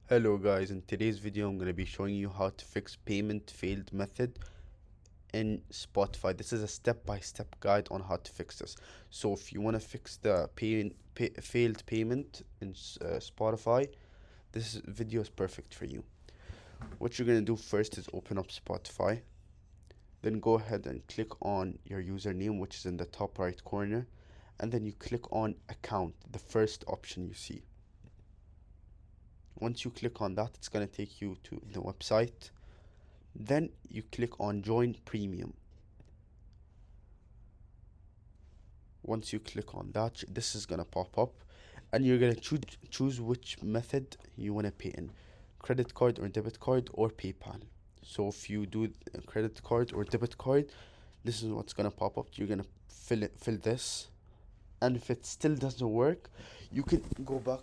Hello guys, in today's video I'm going to be showing you how to fix payment failed method in Spotify. This is a step-by-step guide on how to fix this. So if you want to fix the failed payment in Spotify, this video is perfect for you. What you're going to do first is open up Spotify. Then go ahead and click on your username, which is in the top right corner. And then you click on account, the first option you see. Once you click on that, it's going to take you to the website. Then you click on join premium. Once you click on that, this is going to pop up and you're going to choose which method you want to pay in, credit card or debit card or PayPal. So if you do a credit card or debit card, this is what's going to pop up. You're going to fill this, and if it still doesn't work, you can go back